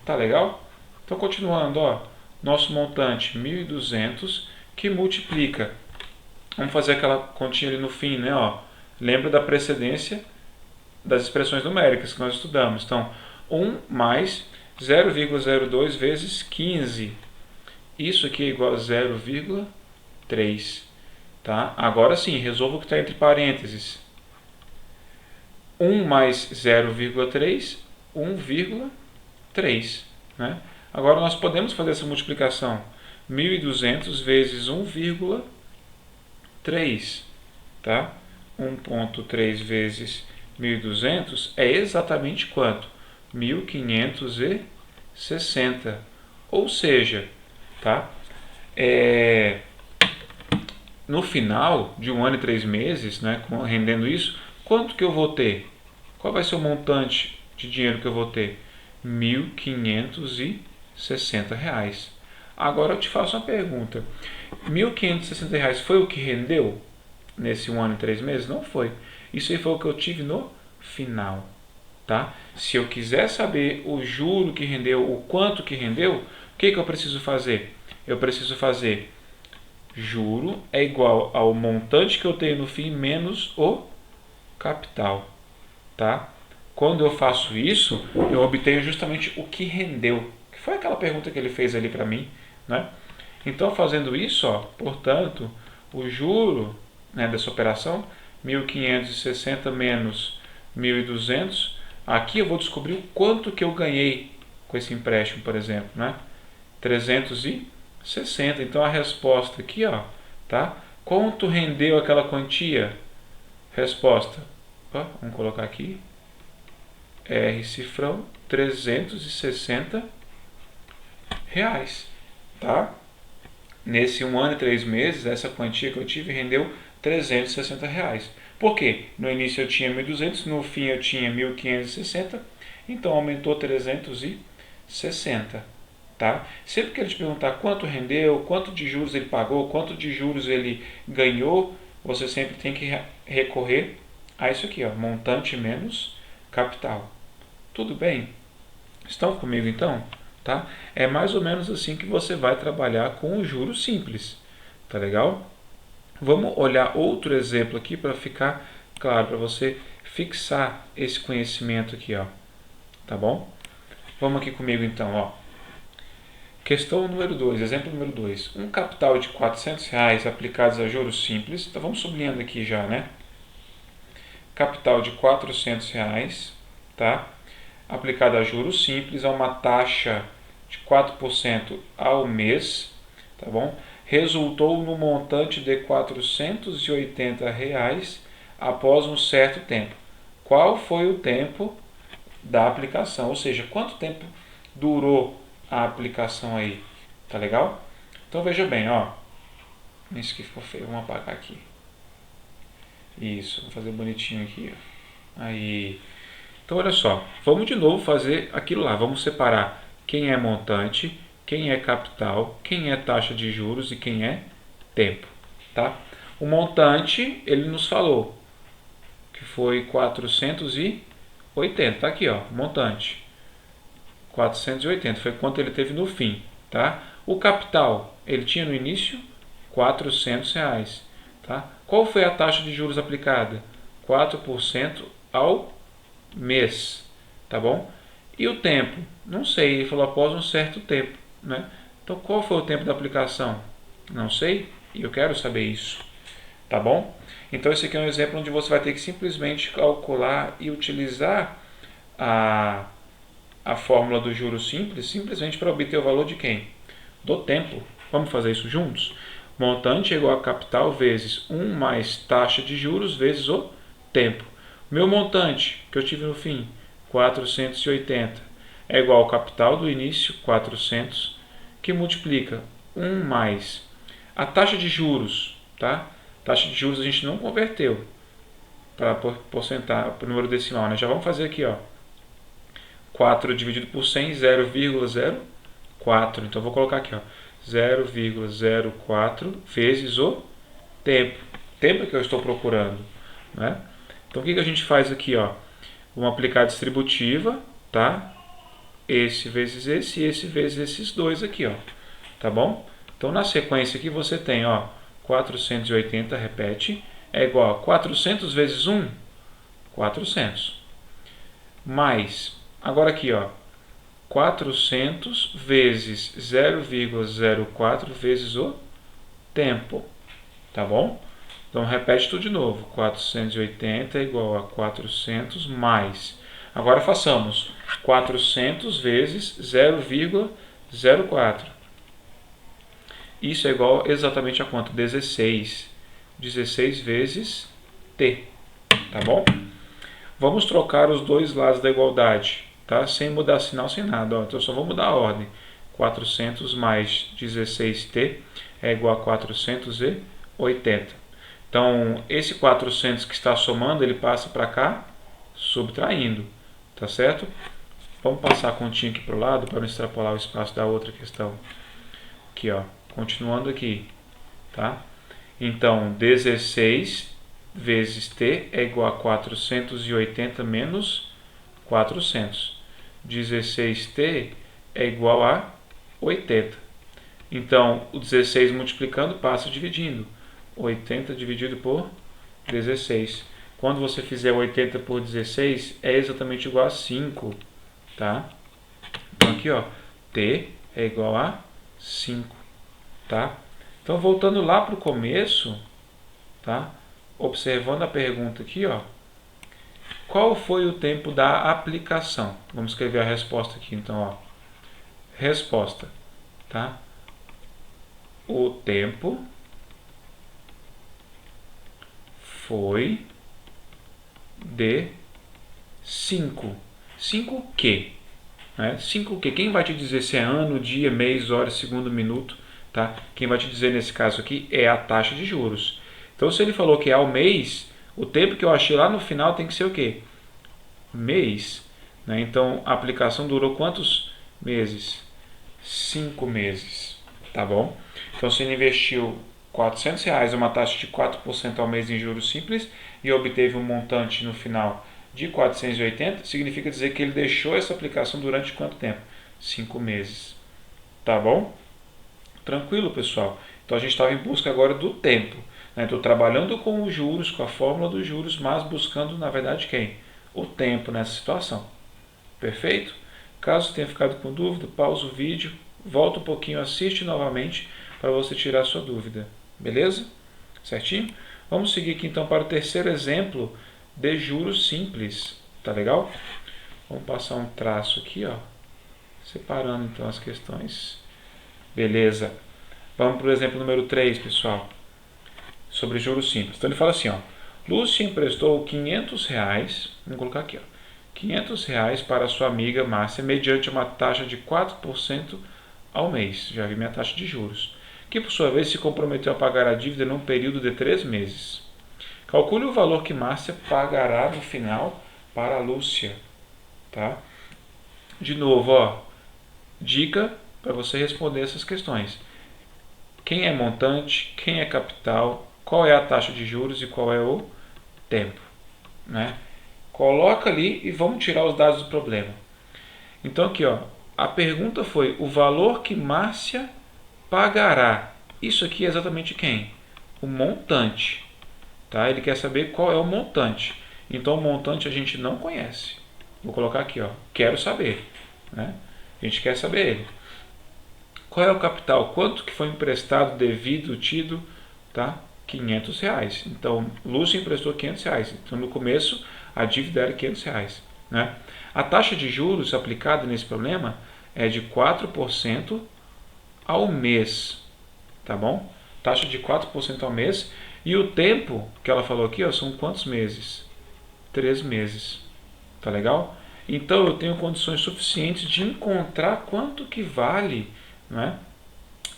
Tá legal? Então continuando, ó, nosso montante 1.200 que multiplica. Vamos fazer aquela continha ali no fim, né? Ó. Lembra da precedência das expressões numéricas que nós estudamos. Então, 1 mais 0,02 vezes 15. Isso aqui é igual a 0,3. Tá? Agora sim, resolva o que está entre parênteses. 1 mais 0,3, 1,3. Né? Agora nós podemos fazer essa multiplicação. 1.200 vezes 1,3. Tá? 1,3 vezes 1.200 é exatamente quanto? 1.560. Ou seja, tá? No final de 1 ano e 3 meses, né, rendendo isso, quanto que eu vou ter? Qual vai ser o montante de dinheiro que eu vou ter? R$ 1.560. Agora eu te faço uma pergunta. R$ 1.560 foi o que rendeu nesse 1 ano e 3 meses? Não foi. Isso aí foi o que eu tive no final. Tá? Se eu quiser saber o juro que rendeu, o quanto que rendeu, o que eu preciso fazer? Eu preciso fazer juro é igual ao montante que eu tenho no fim menos o capital. Tá? Quando eu faço isso, eu obtenho justamente o que rendeu, que foi aquela pergunta que ele fez ali para mim. Né? Então, fazendo isso, ó, portanto, o juro, né, dessa operação, 1.560 menos 1.200, aqui eu vou descobrir o quanto que eu ganhei com esse empréstimo, por exemplo, né? 360. Então a resposta aqui, ó, tá? Quanto rendeu aquela quantia? Resposta, ó, vamos colocar aqui, R cifrão, R$360, tá? Nesse 1 ano e 3 meses, essa quantia que eu tive rendeu R$360. Por quê? No início eu tinha 1.200, no fim eu tinha 1.560, então aumentou 360. Tá? Sempre que ele te perguntar quanto rendeu, quanto de juros ele pagou, quanto de juros ele ganhou, você sempre tem que recorrer a isso aqui, ó, montante menos capital. Tudo bem? Estão comigo então? Tá? É mais ou menos assim que você vai trabalhar com o juro simples. Tá legal? Vamos olhar outro exemplo aqui para ficar claro, para você fixar esse conhecimento aqui, ó. Tá bom? Vamos aqui comigo então, ó. Questão número 2, exemplo número 2. Um capital de R$400 aplicados a juros simples. Então vamos sublinhando aqui já, né? Capital de R$400, tá? Aplicado a juros simples a uma taxa de 4% ao mês, tá bom? Resultou no montante de R$480 após um certo tempo. Qual foi o tempo da aplicação? Ou seja, quanto tempo durou a aplicação aí? Tá legal? Então veja bem, ó. Isso aqui ficou feio, vamos apagar aqui. Isso, vou fazer bonitinho aqui, ó. Aí. Então olha só, vamos de novo fazer aquilo lá. Vamos separar quem é montante, quem é capital, quem é taxa de juros e quem é tempo, tá? O montante, ele nos falou que foi 480, tá aqui, ó, montante. 480 foi quanto ele teve no fim, tá? O capital, ele tinha no início R$ 400. Tá? Qual foi a taxa de juros aplicada? 4% ao mês. Tá bom? E o tempo? Não sei, ele falou após um certo tempo. Né? Então, qual foi o tempo da aplicação? Não sei, e eu quero saber isso. Tá bom? Então, esse aqui é um exemplo onde você vai ter que simplesmente calcular e utilizar a fórmula do juros simples, simplesmente para obter o valor de quem? Do tempo. Vamos fazer isso juntos? Montante é igual a capital vezes 1 mais taxa de juros vezes o tempo. Meu montante, que eu tive no fim, 480, é igual ao capital do início, 400, que multiplica 1 mais a taxa de juros, tá? Taxa de juros a gente não converteu para porcentagem, para o número decimal, né? Já vamos fazer aqui, ó. 4 dividido por 100, 0,04. Então, eu vou colocar aqui, ó, 0,04 vezes o tempo. Tempo que eu estou procurando. Né? Então, o que a gente faz aqui? Ó? Vamos aplicar a distributiva, tá? Esse vezes esse e esse vezes esses dois aqui. Ó. Tá bom? Então, na sequência aqui, você tem, ó, 480, repete, é igual a 400 vezes 1, 400. Mais, agora aqui, ó, 400 vezes 0,04 vezes o tempo. Tá bom? Então, repete tudo de novo. 480 é igual a 400 mais. Agora, façamos 400 vezes 0,04. Isso é igual exatamente a quanto? 16. 16 vezes t. Tá bom? Vamos trocar os dois lados da igualdade. Tá? Sem mudar sinal, sem nada. Ó. Então, eu só vou mudar a ordem. 400 mais 16t é igual a 480. Então, esse 400 que está somando, ele passa para cá, subtraindo. Tá certo? Vamos passar a continha aqui para o lado, para não extrapolar o espaço da outra questão. Aqui, ó. Continuando aqui. Tá? Então, 16 vezes t é igual a 480 menos 400. 16t é igual a 80. Então, o 16 multiplicando passa dividindo. 80 dividido por 16. Quando você fizer 80 por 16, é exatamente igual a 5. Tá? Então, aqui, ó, t é igual a 5. Tá? Então, voltando lá para o começo, tá? Observando a pergunta aqui, ó, qual foi o tempo da aplicação? Vamos escrever a resposta aqui, então, ó. Resposta, tá? O tempo foi de 5. 5 o quê? 5 o quê? Quem vai te dizer se é ano, dia, mês, hora, segundo, minuto? Tá? Quem vai te dizer nesse caso aqui é a taxa de juros. Então, se ele falou que é ao mês, o tempo que eu achei lá no final tem que ser o quê? Mês. Né? Então, a aplicação durou quantos meses? 5 meses. Tá bom? Então, se ele investiu R$400, uma taxa de 4% ao mês em juros simples, e obteve um montante no final de 480, significa dizer que ele deixou essa aplicação durante quanto tempo? 5 meses. Tá bom? Tranquilo, pessoal? Então, a gente estava em busca agora do tempo. Estou trabalhando com os juros, com a fórmula dos juros, mas buscando, na verdade, quem? O tempo nessa situação. Perfeito? Caso tenha ficado com dúvida, pausa o vídeo, volta um pouquinho, assiste novamente para você tirar a sua dúvida. Beleza? Certinho? Vamos seguir aqui então para o terceiro exemplo de juros simples. Tá legal? Vamos passar um traço aqui, ó, separando então as questões. Beleza. Vamos para o exemplo número 3, pessoal. Sobre juros simples. Então ele fala assim, ó, Lúcia emprestou R$500, vamos colocar aqui, ó, R$500 para sua amiga Márcia mediante uma taxa de 4% ao mês. Já vi minha taxa de juros. Que por sua vez se comprometeu a pagar a dívida num período de 3 meses. Calcule o valor que Márcia pagará no final para a Lúcia. Tá? De novo, ó, dica para você responder essas questões. Quem é montante, quem é capital, qual é a taxa de juros e qual é o tempo. Né? Coloca ali e vamos tirar os dados do problema. Então aqui, ó, a pergunta foi o valor que Márcia pagará. Isso aqui é exatamente quem? O montante. Tá? Ele quer saber qual é o montante. Então o montante a gente não conhece. Vou colocar aqui, ó, quero saber. Né? A gente quer saber ele. Qual é o capital? Quanto que foi emprestado, devido, tido? Tá? R$500. Então, Lúcio emprestou R$500. Então, no começo, a dívida era R$500. Né? A taxa de juros aplicada nesse problema é de 4% ao mês. Tá bom? Taxa de 4% ao mês. E o tempo que ela falou aqui, ó, são quantos meses? 3 meses. Tá legal? Então, eu tenho condições suficientes de encontrar quanto que vale, né,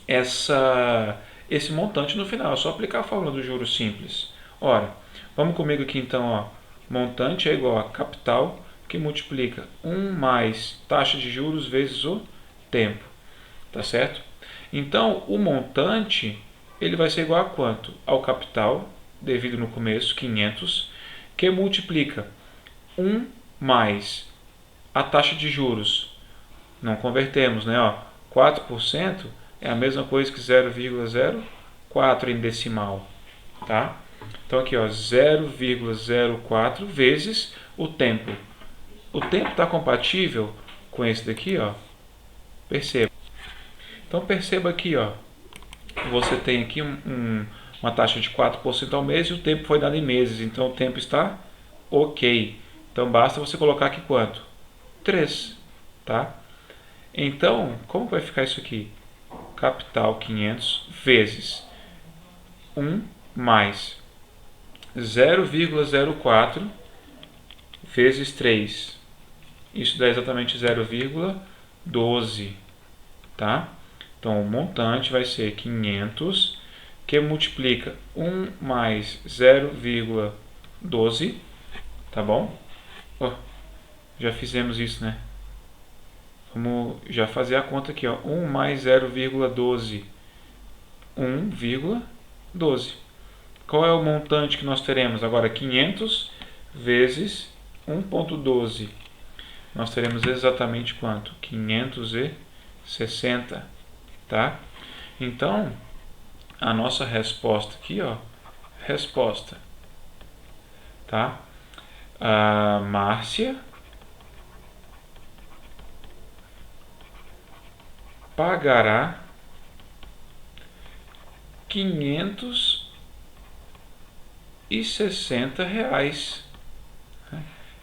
esse montante no final. É só aplicar a fórmula do juros simples. Ora, vamos comigo aqui então. Ó. Montante é igual a capital que multiplica 1 mais taxa de juros vezes o tempo. Tá certo? Então, o montante ele vai ser igual a quanto? Ao capital, devido no começo, 500, que multiplica 1 mais a taxa de juros. Não convertemos, né? Ó, 4% é a mesma coisa que 0,04 em decimal. Tá? Então aqui, ó, 0,04 vezes o tempo. O tempo está compatível com esse daqui, ó. Perceba. Então perceba aqui, ó, você tem aqui uma taxa de 4% ao mês e o tempo foi dado em meses. Então o tempo está ok. Então basta você colocar aqui quanto? 3. Tá? Então, como vai ficar isso aqui? Capital 500 vezes 1 mais 0,04 vezes 3. Isso dá exatamente 0,12. Tá? Então, o montante vai ser 500, que multiplica 1 mais 0,12. Tá bom? Oh, já fizemos isso, né? Vamos já fazer a conta aqui, ó. 1 mais 0,12. 1,12. Qual é o montante que nós teremos? Agora 500 vezes 1,12. Nós teremos exatamente quanto? 560. Tá? Então, a nossa resposta aqui, ó. Resposta. Tá? A Márcia pagará R$560.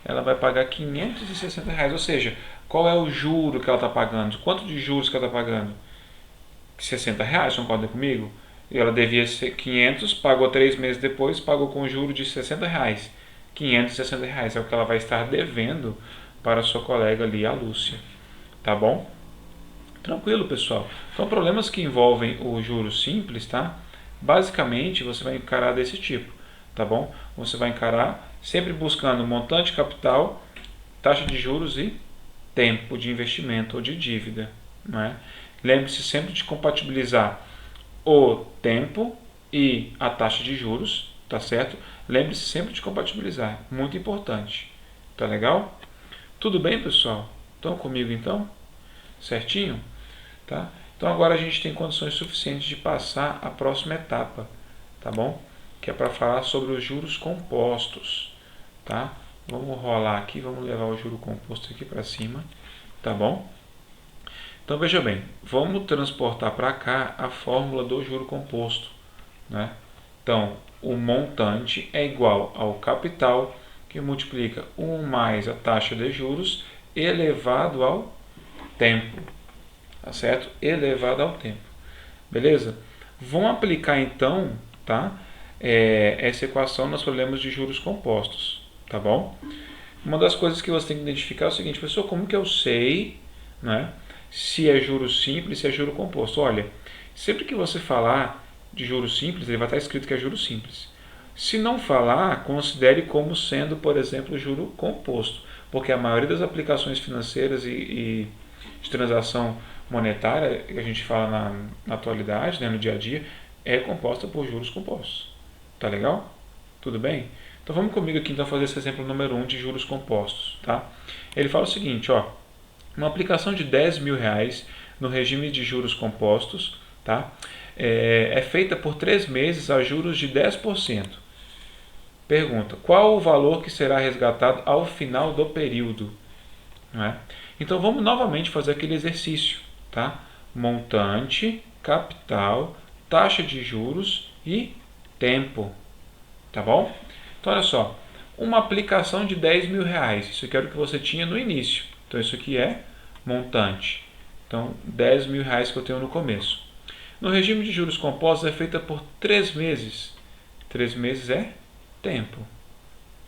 Ela vai pagar R$560. Ou seja, qual é o juro que ela está pagando? Quanto de juros que ela está pagando? R$60, concordam comigo? E ela devia ser 500, pagou 3 meses depois, pagou com juros de R$60. R$560 é o que ela vai estar devendo para a sua colega ali, a Lúcia. Tá bom? Tranquilo, pessoal. Então, problemas que envolvem o juros simples, tá? Basicamente, você vai encarar desse tipo, tá bom? Você vai encarar sempre buscando montante capital, taxa de juros e tempo de investimento ou de dívida, não é? Lembre-se sempre de compatibilizar o tempo e a taxa de juros, tá certo? Lembre-se sempre de compatibilizar, muito importante. Tá legal? Tudo bem, pessoal? Estão comigo então? Certinho? Tá? Então agora a gente tem condições suficientes de passar a próxima etapa, tá bom? Que é para falar sobre os juros compostos, tá? Vamos rolar aqui, vamos levar o juro composto aqui para cima, tá bom? Então veja bem, vamos transportar para cá a fórmula do juro composto, né? Então o montante é igual ao capital que multiplica 1 mais a taxa de juros elevado ao tempo, tá certo? Elevado ao tempo, beleza? Vamos aplicar então, tá? Essa equação nos problemas de juros compostos, tá bom? Uma das coisas que você tem que identificar é o seguinte, pessoal, como que eu sei, né, se é juro simples, se é juro composto? Olha, sempre que você falar de juros simples, ele vai estar escrito que é juro simples. Se não falar, considere como sendo, por exemplo, juro composto, porque a maioria das aplicações financeiras e de transação monetária que a gente fala na atualidade, né, no dia a dia, é composta por juros compostos. Tá legal? Tudo bem? Então vamos comigo aqui então fazer esse exemplo número 1 de juros compostos. Tá? Ele fala o seguinte, ó, uma aplicação de R$10.000 no regime de juros compostos, tá? é feita por 3 meses a juros de 10%. Pergunta: qual o valor que será resgatado ao final do período? Não é? Então vamos novamente fazer aquele exercício, tá? Montante, capital, taxa de juros e tempo, tá bom? Então olha só, uma aplicação de 10 mil reais, isso aqui era o que você tinha no início, então isso aqui é montante, então 10 mil reais que eu tenho no começo. No regime de juros compostos é feita por 3 meses, 3 meses é tempo,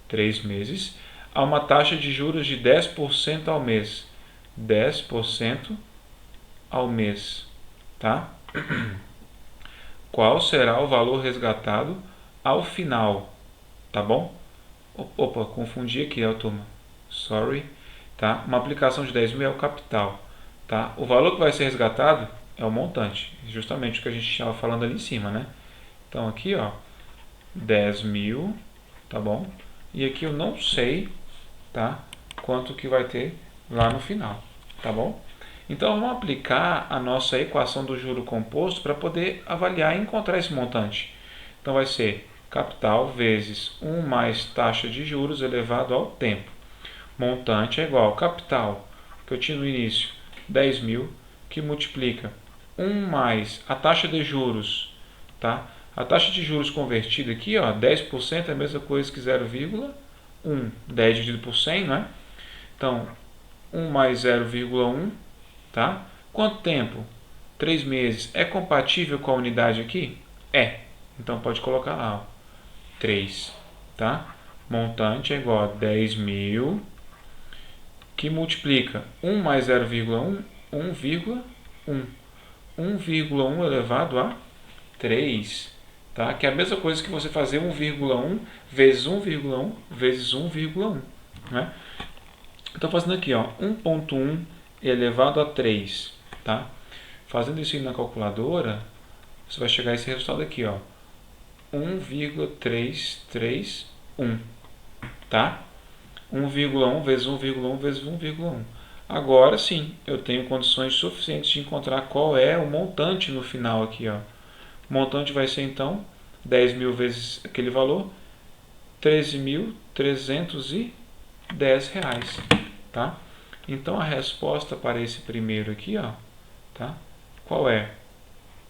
3 meses, a uma taxa de juros de 10% ao mês, 10% ao mês, tá? Qual será o valor resgatado ao final, tá bom? Opa, confundi aqui, turma. Sorry, tá? Uma aplicação de 10 mil é o capital, tá? O valor que vai ser resgatado é o montante, justamente o que a gente estava falando ali em cima, né? Então aqui, ó, 10 mil, tá bom? E aqui eu não sei, tá? Quanto que vai ter lá no final, tá bom? Então vamos aplicar a nossa equação do juro composto para poder avaliar e encontrar esse montante. Então vai ser capital vezes 1 mais taxa de juros elevado ao tempo. Montante é igual ao capital, que eu tinha no início, 10 mil, que multiplica 1 mais a taxa de juros, tá? A taxa de juros convertida aqui, ó, 10% é a mesma coisa que 0,1. 10 dividido por 100, não é? Então, 1 mais 0,1, tá? Quanto tempo? 3 meses. É compatível com a unidade aqui? É. Então, pode colocar lá, ó, 3, tá? Montante é igual a 10 mil, que multiplica 1 mais 0,1, 1,1. 1,1 elevado a 3, tá? Que é a mesma coisa que você fazer 1,1 vezes 1,1 vezes 1,1, né? Estou fazendo aqui, ó, 1,1 elevado a 3, tá? Fazendo isso aí na calculadora, você vai chegar a esse resultado aqui, ó, 1,331, tá? 1,1 vezes 1,1 vezes 1,1. Agora sim, eu tenho condições suficientes de encontrar qual é o montante no final aqui, ó. O montante vai ser então 10 mil vezes aquele valor, 13.310 reais, tá? Então a resposta para esse primeiro aqui, ó, tá? Qual é?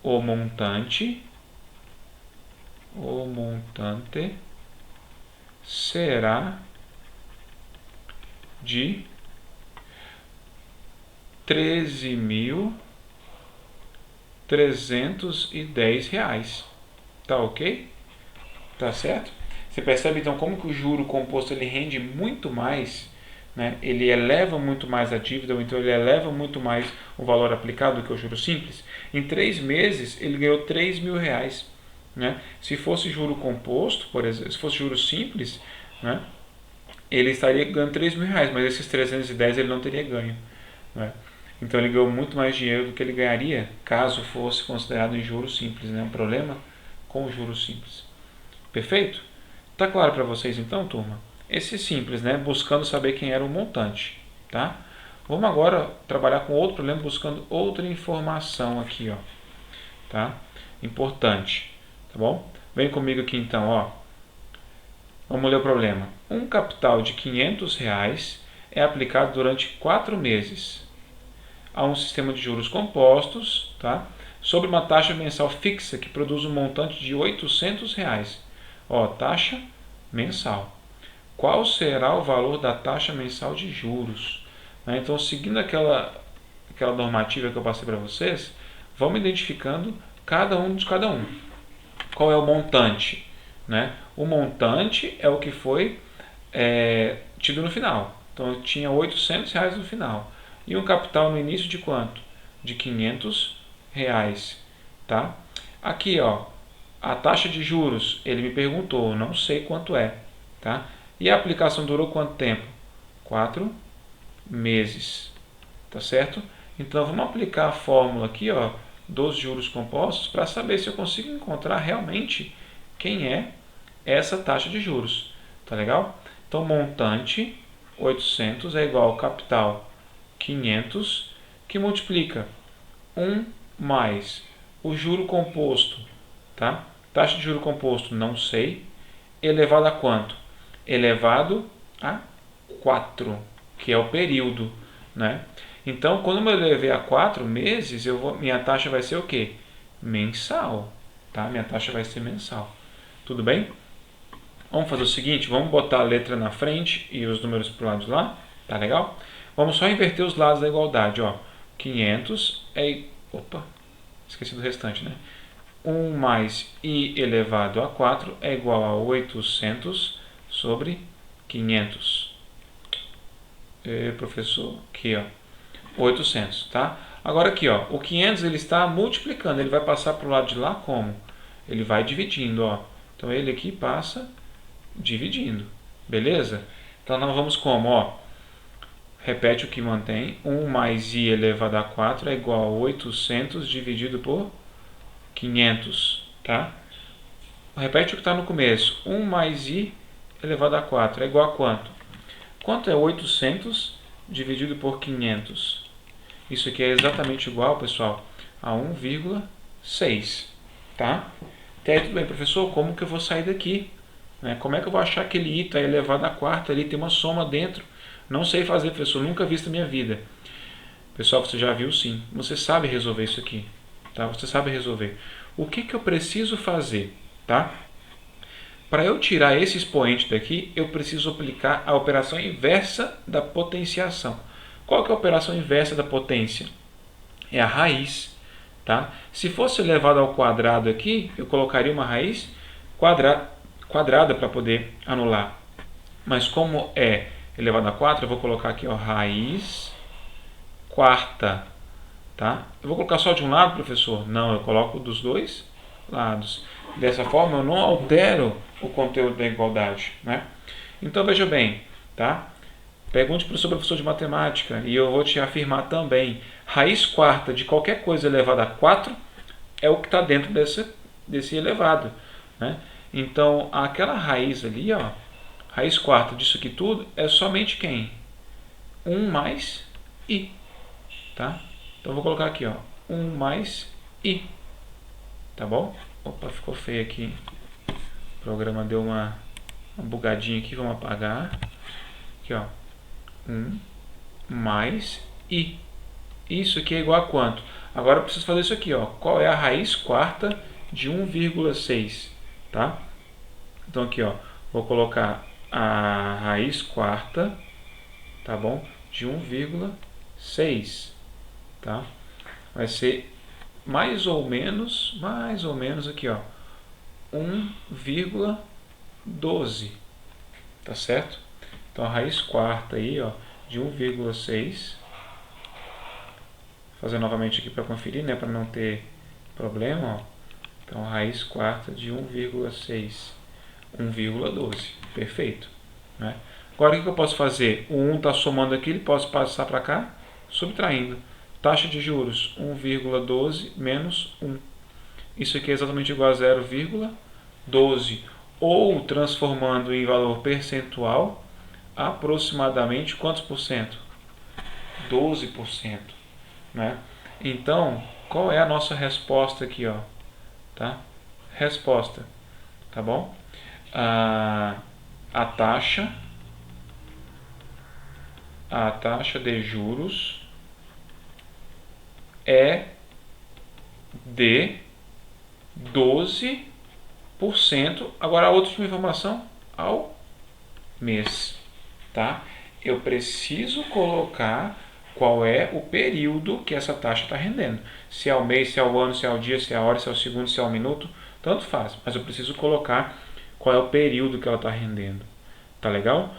O montante será de 13.310 reais. Tá ok? Tá certo? Você percebe então como que o juro composto ele rende muito mais, né? Ele eleva muito mais a dívida, ou então ele eleva muito mais o valor aplicado do que o juro simples. Em 3 meses ele ganhou 3 mil reais, né? Se fosse juro composto, por exemplo, se fosse juro simples, né? Ele estaria ganhando 3 mil reais, mas esses 310 ele não teria ganho, né? Então ele ganhou muito mais dinheiro do que ele ganharia caso fosse considerado em juros simples, né? Um problema com o juros simples. Perfeito? Tá claro para vocês então, turma? Esse simples, né? Buscando saber quem era o montante, tá? Vamos agora trabalhar com outro problema, buscando outra informação aqui, ó, tá? Importante, tá bom? Vem comigo aqui então, ó. Vamos ler o problema. Um capital de R$500 é aplicado durante 4 meses a um sistema de juros compostos, tá? Sobre uma taxa mensal fixa que produz um montante de R$800. Ó, taxa mensal. Qual será o valor da taxa mensal de juros? Então, seguindo aquela normativa que eu passei para vocês, vamos identificando cada um de cada um. Qual é o montante? Né? O montante é o que foi tido no final. Então, eu tinha R$800 no final. E um capital no início de quanto? De R$500. Tá? Aqui, ó, a taxa de juros, ele me perguntou, não sei quanto é. Tá? E a aplicação durou quanto tempo? 4 meses. Tá certo? Então, vamos aplicar a fórmula aqui, ó, dos juros compostos para saber se eu consigo encontrar realmente quem é essa taxa de juros. Tá legal? Então, montante 800 é igual ao capital 500, que multiplica 1 mais O juro composto, tá? Taxa de juro composto, não sei. Elevado a quanto? Elevado a 4, que é o período, né? Então, quando eu elevei a 4 meses, minha taxa vai ser o quê? Mensal, tá? Minha taxa vai ser mensal. Tudo bem? Vamos fazer o seguinte, vamos botar a letra na frente e os números para o lado de lá, tá legal? Vamos só inverter os lados da igualdade, ó. 500 é... Opa, esqueci do restante, né? 1 mais i elevado a 4 é igual a 800 sobre 500. Professor, aqui, ó, 800, tá? Agora aqui, ó, o 500 ele está multiplicando, ele vai passar para o lado de lá como? Ele vai dividindo, ó. Então ele aqui passa dividindo, beleza? Então nós vamos como, ó, repete o que mantém, 1 mais i elevado a 4 é igual a 800 dividido por 500, tá? Repete o que está no começo, 1 mais i elevado a 4 é igual a quanto? Quanto é 800 dividido por 500? Isso aqui é exatamente igual, pessoal, a 1,6, tá? Até aí tudo bem, professor, como que eu vou sair daqui? Como é que eu vou achar aquele i está elevado a 4 ali, tem uma soma dentro? Não sei fazer, professor, nunca vi isso na minha vida. Pessoal, você já viu sim, você sabe resolver isso aqui, tá? Você sabe resolver. O que eu preciso fazer, tá? Para eu tirar esse expoente daqui, eu preciso aplicar a operação inversa da potenciação. Qual que é a operação inversa da potência? É a raiz, tá? Se fosse elevado ao quadrado aqui, eu colocaria uma raiz quadrada para poder anular. Mas como é elevado a 4, eu vou colocar aqui, ó, raiz quarta, tá? Eu vou colocar só de um lado, professor? Não, eu coloco dos dois lados. Dessa forma, eu não altero o conteúdo da igualdade, né? Então, veja bem, tá? Pergunte para o seu professor de matemática e eu vou te afirmar também. Raiz quarta de qualquer coisa elevada a 4 é o que está dentro desse elevado, né? Então, aquela raiz ali, ó, raiz quarta disso aqui tudo é somente quem? 1 mais i, tá? Então, eu vou colocar aqui, ó, 1 mais i, tá bom? Opa, ficou feio aqui. O programa deu uma bugadinha aqui, vamos apagar. Aqui, ó, 1 mais i. Isso aqui é igual a quanto? Agora eu preciso fazer isso aqui, ó. Qual é a raiz quarta de 1,6, tá? Então aqui, ó, vou colocar a raiz quarta, tá bom? De 1,6, tá? Vai ser mais ou menos aqui, ó, 1,12, tá certo? Então a raiz quarta aí, ó, de 1,6, fazer novamente aqui para conferir, né, para não ter problema, ó. Então a raiz quarta de 1,6, 1,12, perfeito, né? Agora o que eu posso fazer? O 1 está somando aqui, ele posso passar para cá, subtraindo. Taxa de juros, 1,12 menos 1. Isso aqui é exatamente igual a 0,12. Ou, transformando em valor percentual, aproximadamente quantos por cento? 12%. Né? Então, qual é a nossa resposta aqui? Ó? Tá? Resposta. Tá bom? A taxa de juros é de 12%. Agora, a outra informação, ao mês. Tá? Eu preciso colocar qual é o período que essa taxa está rendendo. Se é ao mês, se é ao ano, se é ao dia, se é a hora, se é ao segundo, se é ao minuto, tanto faz. Mas eu preciso colocar qual é o período que ela está rendendo. Tá legal?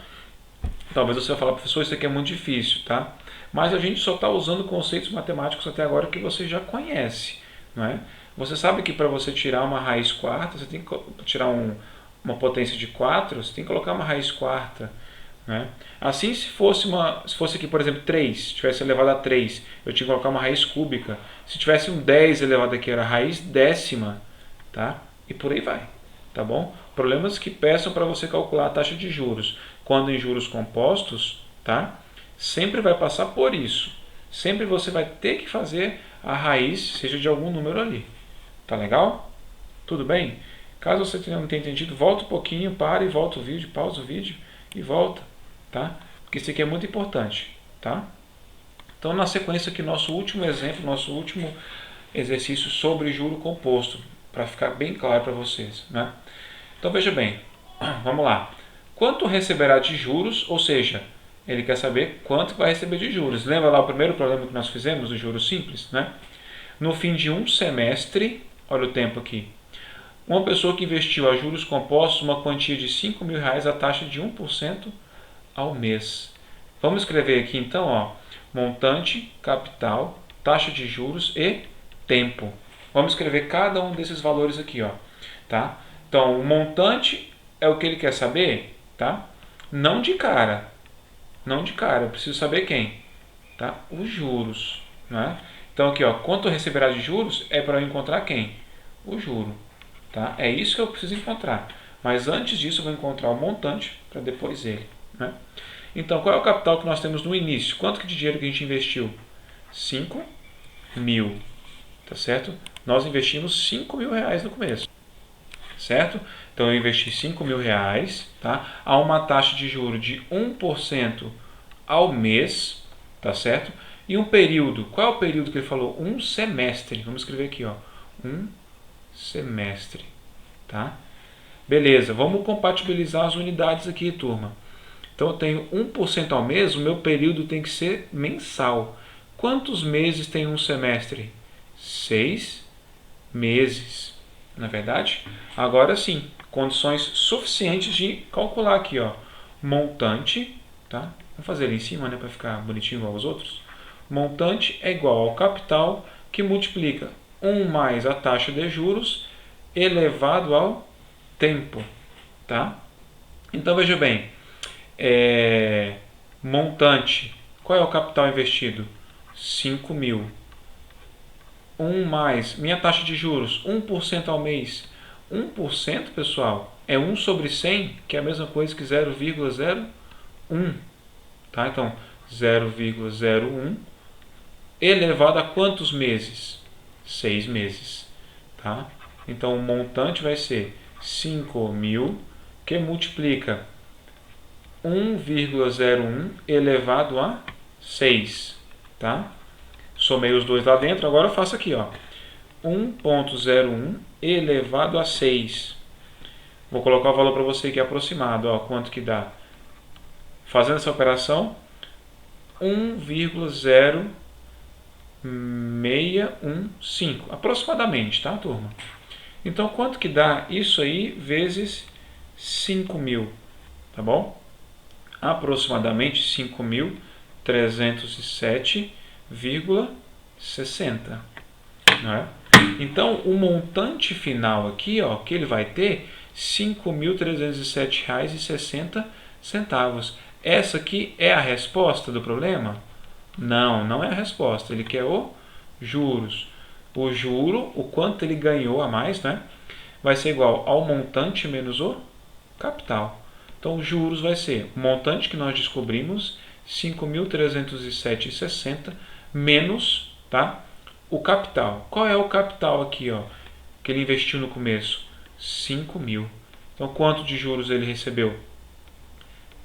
Talvez você vai falar, professor, isso aqui é muito difícil, tá? Mas a gente só está usando conceitos matemáticos até agora que você já conhece, não é? Você sabe que para você tirar uma raiz quarta, você tem que tirar uma potência de 4, você tem que colocar uma raiz quarta, né? Assim, se fosse aqui, por exemplo, 3, tivesse elevado a 3, eu tinha que colocar uma raiz cúbica. Se tivesse um 10 elevado aqui, era raiz décima, tá? E por aí vai, tá bom? Problemas que peçam para você calcular a taxa de juros. Quando em juros compostos, tá? Sempre vai passar por isso. Sempre você vai ter que fazer a raiz, seja de algum número ali, Tá legal? Tudo bem? Caso você não tenha entendido, volta um pouquinho, para e volta o vídeo, pausa o vídeo e volta, tá? Porque isso aqui é muito importante, tá? Então, na sequência aqui, nosso último exemplo, nosso último exercício sobre juro composto, para ficar bem claro para vocês, né? Então, veja bem, vamos lá. Quanto receberá de juros, ou seja, ele quer saber quanto vai receber de juros. Lembra lá o primeiro problema que nós fizemos, do juros simples, né? No fim de um semestre, olha o tempo aqui, uma pessoa que investiu a juros compostos uma quantia de R$ 5.000 à taxa de 1% ao mês. Vamos escrever aqui então, ó, montante, capital, taxa de juros e tempo. Vamos escrever cada um desses valores aqui, ó, tá? Então, o montante é o que ele quer saber, tá? Não de cara, eu preciso saber quem, tá? Os juros, né? Então aqui, ó, quanto receberá de juros é para eu encontrar quem? O juro, tá? É isso que eu preciso encontrar. Mas antes disso eu vou encontrar o montante para depois ele, né? Então, qual é o capital que nós temos no início? Quanto de dinheiro que a gente investiu? 5.000, tá certo? Nós investimos R$ 5.000 no começo, certo? Então, eu investi R$ 5.000, tá? A uma taxa de juros de 1% ao mês, tá certo? E um período, qual é o período que ele falou? Um semestre. Vamos escrever aqui, ó, um semestre, tá? Beleza, vamos compatibilizar as unidades aqui, turma. Então eu tenho 1% ao mês, o meu período tem que ser mensal. Quantos meses tem um semestre? 6 meses, não é verdade? Agora sim, condições suficientes de calcular aqui, ó, montante, tá? Vamos fazer ele em cima, né, para ficar bonitinho igual aos outros. Montante é igual ao capital que multiplica 1 mais a taxa de juros elevado ao tempo, tá? Então veja bem, montante, qual é o capital investido? 5.000. 1 mais, minha taxa de juros, 1% ao mês. 1%, pessoal, é 1 sobre 100, que é a mesma coisa que 0,01. Tá? Então, 0,01 elevado a quantos meses? 6 meses. Tá? Então, o montante vai ser 5.000, que multiplica 1,01 elevado a 6. Tá? Somei os dois lá dentro, agora eu faço aqui, ó, 1,01 elevado a 6. Vou colocar o valor para você aqui aproximado, ó, quanto que dá. Fazendo essa operação, 1,0615, aproximadamente, tá, turma? Então, quanto que dá isso aí vezes 5.000, tá bom? Aproximadamente 5.307,60, né? Então, o montante final aqui, ó, que ele vai ter, R$ 5.307,60. Essa aqui é a resposta do problema? Não, não é a resposta. Ele quer o juros. O juro, o quanto ele ganhou a mais, né, vai ser igual ao montante menos o capital. Então, os juros vai ser o montante que nós descobrimos, 5.307,60, menos, tá, o capital. Qual é o capital aqui, ó, que ele investiu no começo? 5.000. Então, quanto de juros ele recebeu?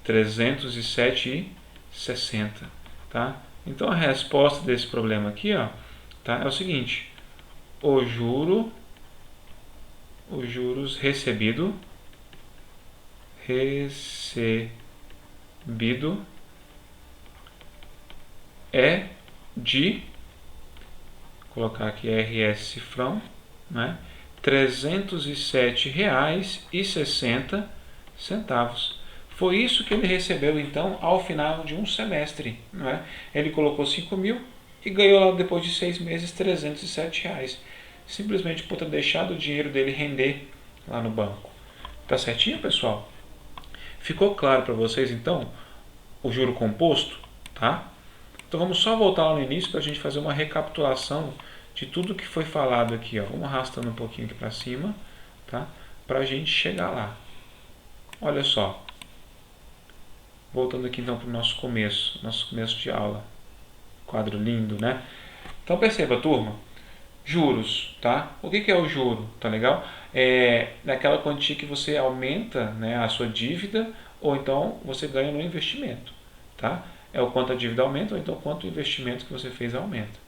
307,60. Tá? Então, a resposta desse problema aqui, ó, tá, é o seguinte. Os juros recebido é de, vou colocar aqui RS cifrão, né, R$ 307,60. Foi isso que ele recebeu então ao final de um semestre, né? Ele colocou 5.000 e ganhou lá depois de 6 meses R$ 307, simplesmente por ter deixado o dinheiro dele render lá no banco. Tá certinho, pessoal? Ficou claro para vocês então o juro composto, tá? Então vamos só voltar lá no início para a gente fazer uma recapitulação de tudo que foi falado aqui, ó. Vamos arrastando um pouquinho aqui para cima, tá? Para a gente chegar lá. Olha só. Voltando aqui então para o nosso começo de aula. Quadro lindo, né? Então perceba, turma. Juros, tá? O que é o juro, tá legal? É daquela quantia que você aumenta, né, a sua dívida ou então você ganha no investimento, tá? É o quanto a dívida aumenta ou então quanto o investimento que você fez aumenta,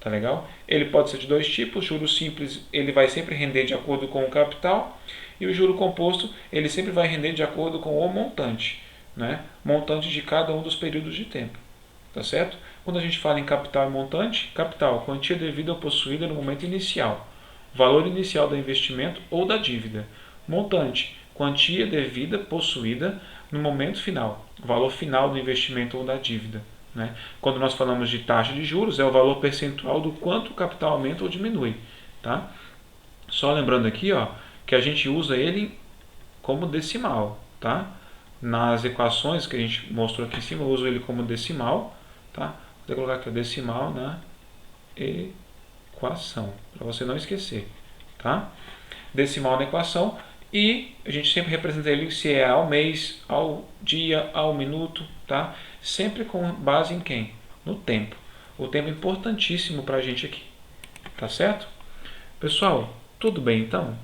tá legal? Ele pode ser de dois tipos, juro simples, ele vai sempre render de acordo com o capital e o juro composto, ele sempre vai render de acordo com o montante, né? Montante de cada um dos períodos de tempo. Tá certo? Quando a gente fala em capital e montante, capital, quantia devida ou possuída no momento inicial, valor inicial do investimento ou da dívida. Montante, quantia devida possuída no momento final, valor final do investimento ou da dívida. Né? Quando nós falamos de taxa de juros, é o valor percentual do quanto o capital aumenta ou diminui. Tá? Só lembrando aqui, ó, que a gente usa ele como decimal. Tá? Nas equações que a gente mostrou aqui em cima, eu uso ele como decimal. Tá? Vou colocar aqui o decimal na equação, para você não esquecer. Tá? Decimal na equação e a gente sempre representa ele se é ao mês, ao dia, ao minuto. Tá? Sempre com base em quem? No tempo. O tempo é importantíssimo para a gente aqui. Tá certo? Pessoal, tudo bem então?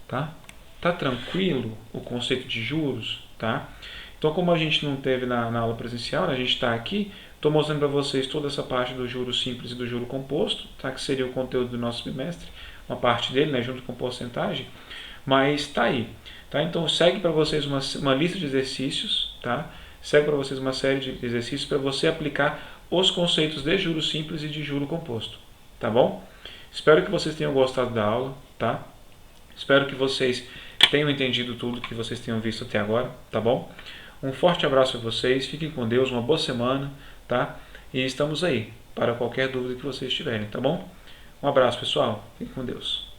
Tá? Tá tranquilo o conceito de juros? Tá? Então, como a gente não teve na aula presencial, a gente está aqui, estou mostrando para vocês toda essa parte do juro simples e do juro composto, tá? Que seria o conteúdo do nosso bimestre, uma parte dele, né, junto com porcentagem, mas está aí. Tá? Então, segue para vocês uma lista de exercícios, tá? Segue para vocês uma série de exercícios para você aplicar os conceitos de juro simples e de juro composto. Tá bom? Espero que vocês tenham gostado da aula, tá? Espero que vocês tenham entendido tudo que vocês tenham visto até agora, tá bom? Um forte abraço a vocês, fiquem com Deus, uma boa semana, tá? E estamos aí para qualquer dúvida que vocês tiverem, tá bom? Um abraço, pessoal. Fiquem com Deus.